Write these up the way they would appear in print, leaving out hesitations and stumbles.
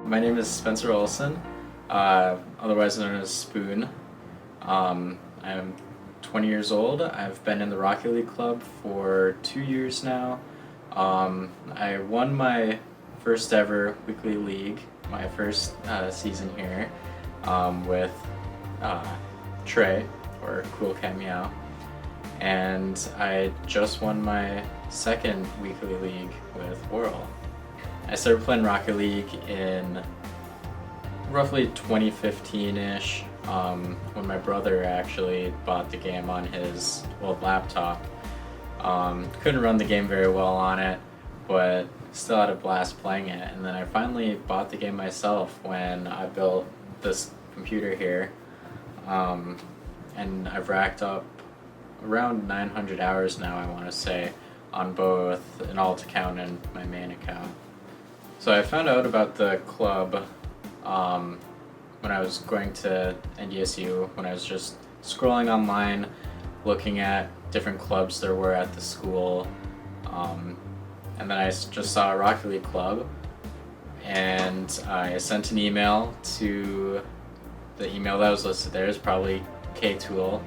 My name is Spencer Olson, otherwise known as Spoon. I'm 20 years old. I've been in the Rocket League Club for 2 years now. I won my first ever weekly league, my first season here, with Trey, or Cool Cat Meow. And I just won my second weekly league with Whirl. I started playing Rocket League in roughly 2015-ish, when my brother actually bought the game on his old laptop. Couldn't run the game very well on it, but still had a blast playing it. And then I finally bought the game myself when I built this computer here, and I've racked up around 900 hours now, I want to say, on both an alt account and my main account. So I found out about the club when I was going to NDSU, when I was just scrolling online, looking at different clubs there were at the school, and then I just saw a Rocket League club, and I sent an email to the email that was listed there. Is probably K-Tool,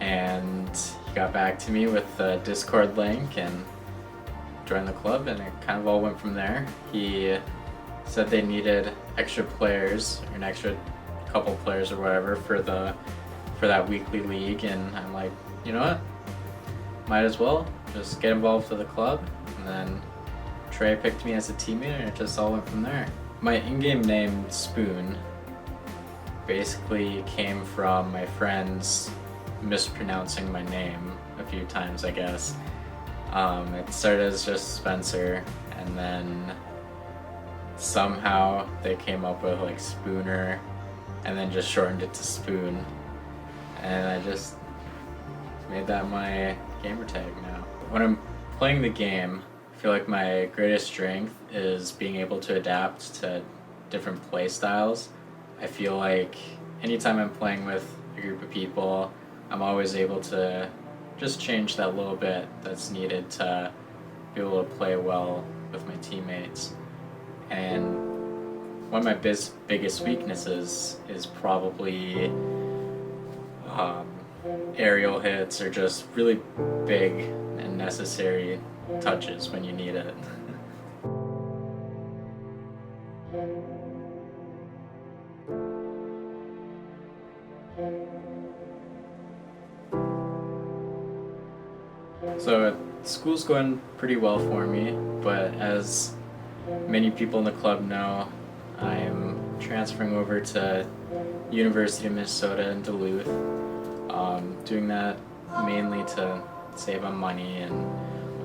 and he got back to me with the Discord link and joined the club, and it kind of all went from there. He said they needed extra players, or an extra couple players or whatever for that weekly league, and I'm like, you know what? Might as well just get involved with the club. And then Trey picked me as a teammate, and it just all went from there. My in-game name, Spoon, basically came from my friends mispronouncing my name a few times, I guess. It started as just Spencer, and then somehow they came up with like Spooner, and then just shortened it to Spoon, and I just made that my gamer tag now. When I'm playing the game, I feel like my greatest strength is being able to adapt to different play styles. I feel like anytime I'm playing with a group of people, I'm always able to just change that little bit that's needed to be able to play well with my teammates. And one of my biggest weaknesses is probably aerial hits, or just really big and necessary touches when you need it. So school's going pretty well for me, but as many people in the club know, I'm transferring over to University of Minnesota in Duluth. Doing that mainly to save on money and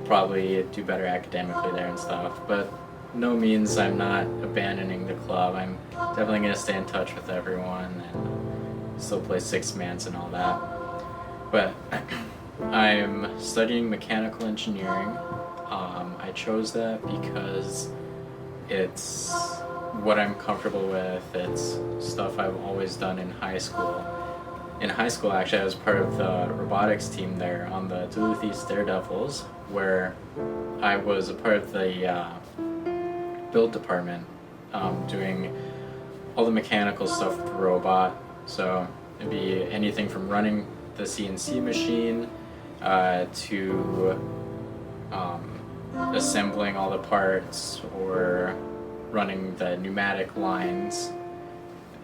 probably do better academically there and stuff, but no means I'm not abandoning the club. I'm definitely going to stay in touch with everyone and still play six mans and all that. But I'm studying mechanical engineering. I chose that because it's what I'm comfortable with. It's stuff I've always done in high school. In high school, actually, I was part of the robotics team there on the Duluth East Daredevils, where I was a part of the build department, doing all the mechanical stuff with the robot. So it'd be anything from running the CNC machine to assembling all the parts, or running the pneumatic lines.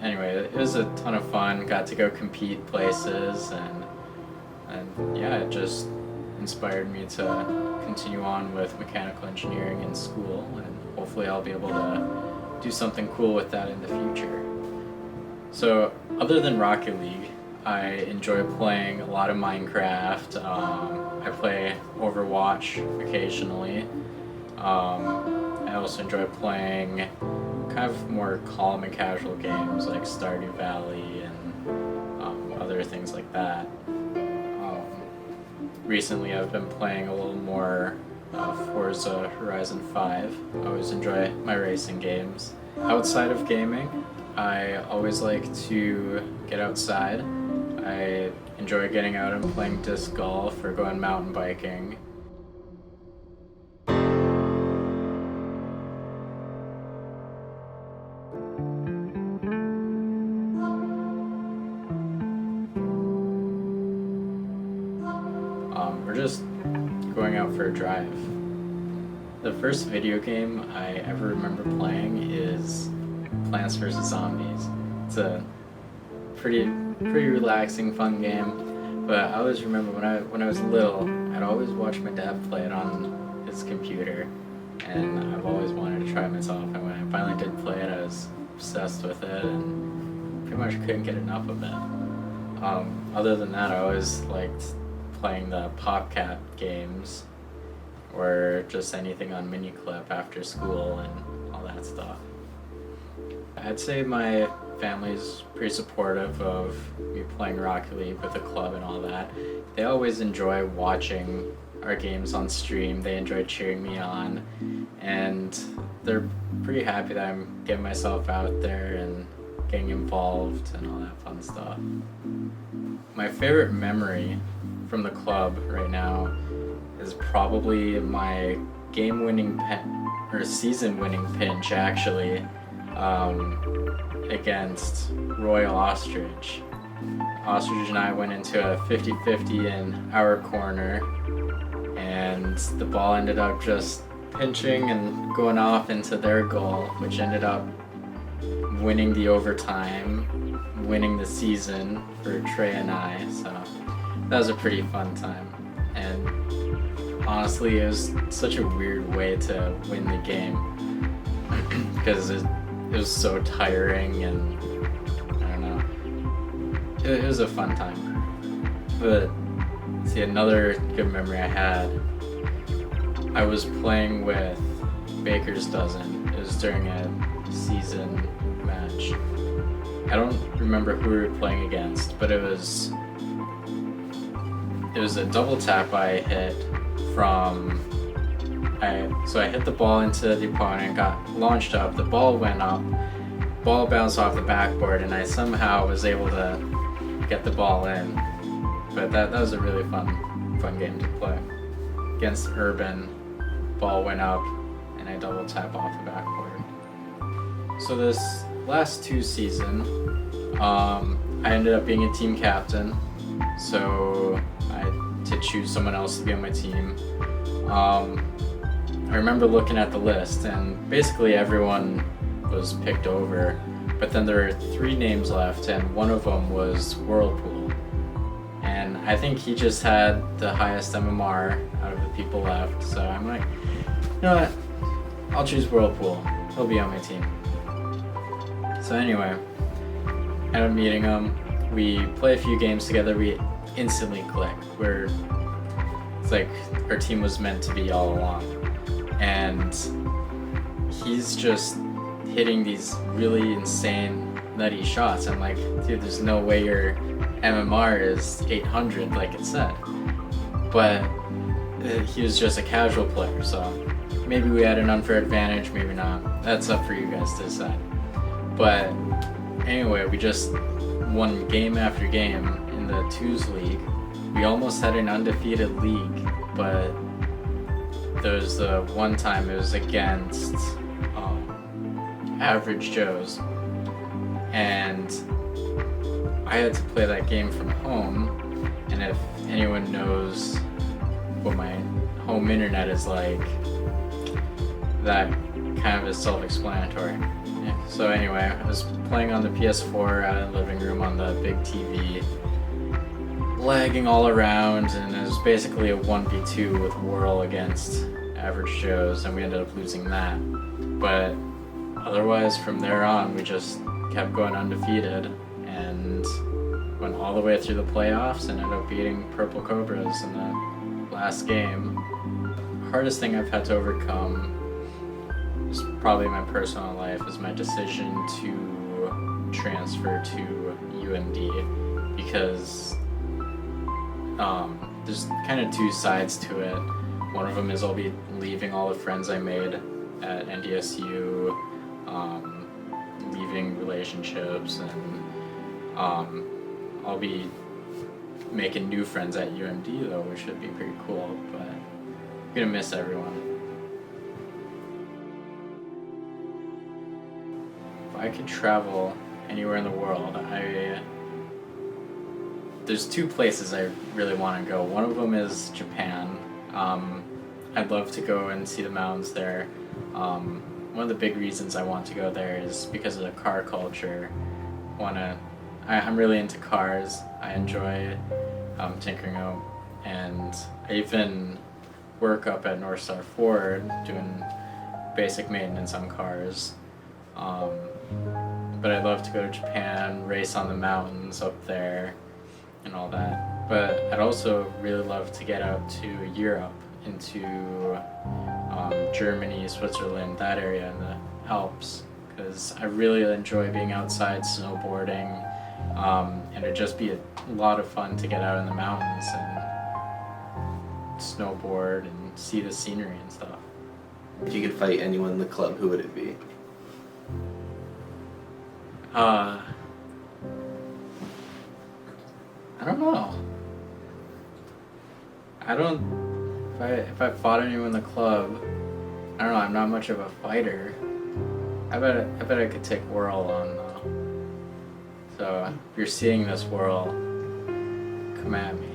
Anyway, it was a ton of fun. Got to go compete places, and yeah, it just inspired me to continue on with mechanical engineering in school, and hopefully I'll be able to do something cool with that in the future. So other than Rocket League, I enjoy playing a lot of Minecraft. I play Overwatch occasionally. I also enjoy playing kind of more calm and casual games like Stardew Valley and other things like that. Recently I've been playing a little more Forza Horizon 5. I always enjoy my racing games. Outside of gaming, I always like to get outside. I enjoy getting out and playing disc golf or going mountain biking. or just going out for a drive. The first video game I ever remember playing is Plants vs. Zombies. It's a pretty relaxing, fun game. But I always remember when I was little, I'd always watch my dad play it on his computer, and I've always wanted to try it myself. And when I finally did play it, I was obsessed with it and pretty much couldn't get enough of it. Other than that, I always liked playing the PopCap games, or just anything on Miniclip after school and all that stuff. I'd say my family's pretty supportive of me playing Rocket League with the club and all that. They always enjoy watching our games on stream. They enjoy cheering me on, and they're pretty happy that I'm getting myself out there and getting involved and all that fun stuff. My favorite memory from the club right now is probably my game-winning or season-winning pinch, actually, against Royal Ostrich. Ostrich and I went into a 50-50 in our corner, and the ball ended up just pinching and going off into their goal, which ended up winning the overtime, winning the season for Trey and I. So that was a pretty fun time. And honestly, it was such a weird way to win the game because it was so tiring, and I don't know. It was a fun time. But see, another good memory I had, I was playing with Baker's Dozen. It was during a season match. I don't remember who we were playing against, but it was a double tap I hit so I hit the ball into the opponent, got launched up, the ball went up, ball bounced off the backboard, and I somehow was able to get the ball in. But that was a really fun game to play. Against Urban, ball went up, and I double tap off the backboard. So this last 2 seasons, I ended up being a team captain, so I had to choose someone else to be on my team. I remember looking at the list, and basically everyone was picked over, but then there were 3 names left, and one of them was Whirlpool. And I think he just had the highest MMR out of the people left, so I'm like, you know what, I'll choose Whirlpool. He'll be on my team. So anyway, I ended up meeting him. We play a few games together. We instantly click. It's like our team was meant to be all along. And he's just hitting these really insane, nutty shots. I'm like, dude, there's no way your MMR is 800 like it said. But he was just a casual player, so maybe we had an unfair advantage, maybe not. That's up for you guys to decide. But anyway, we just won game after game in the twos league. We almost had an undefeated league, but there was the one time it was against Average Joe's, and I had to play that game from home. And if anyone knows what my home internet is like, that kind of is self-explanatory. Yeah. So anyway, I was playing on the PS4 out in the living room on the big TV, lagging all around, and it was basically a 1v2 with Whirl against Average Joe's, and we ended up losing that. But otherwise, from there on, we just kept going undefeated and went all the way through the playoffs and ended up beating Purple Cobras in the last game. Hardest thing I've had to overcome is probably my personal life, is my decision to transfer to UMD, because there's kind of 2 sides to it. One of them is I'll be leaving all the friends I made at NDSU, leaving relationships, and I'll be making new friends at UMD though, which should be pretty cool, but I'm gonna miss everyone. If I could travel anywhere in the world, there's two places I really want to go. One of them is Japan. I'd love to go and see the mountains there. One of the big reasons I want to go there is because of the car culture. I'm really into cars. I enjoy tinkering out, and I even work up at North Star Ford doing basic maintenance on cars. But I'd love to go to Japan, race on the mountains up there, and all that. But I'd also really love to get out to Europe, into Germany, Switzerland, that area in the Alps, because I really enjoy being outside snowboarding, and it'd just be a lot of fun to get out in the mountains and snowboard and see the scenery and stuff. If you could fight anyone in the club, who would it be? I don't know. If I fought anyone in the club, I don't know, I'm not much of a fighter. I bet I could take Whirl on though. So if you're seeing this, Whirl, come at me.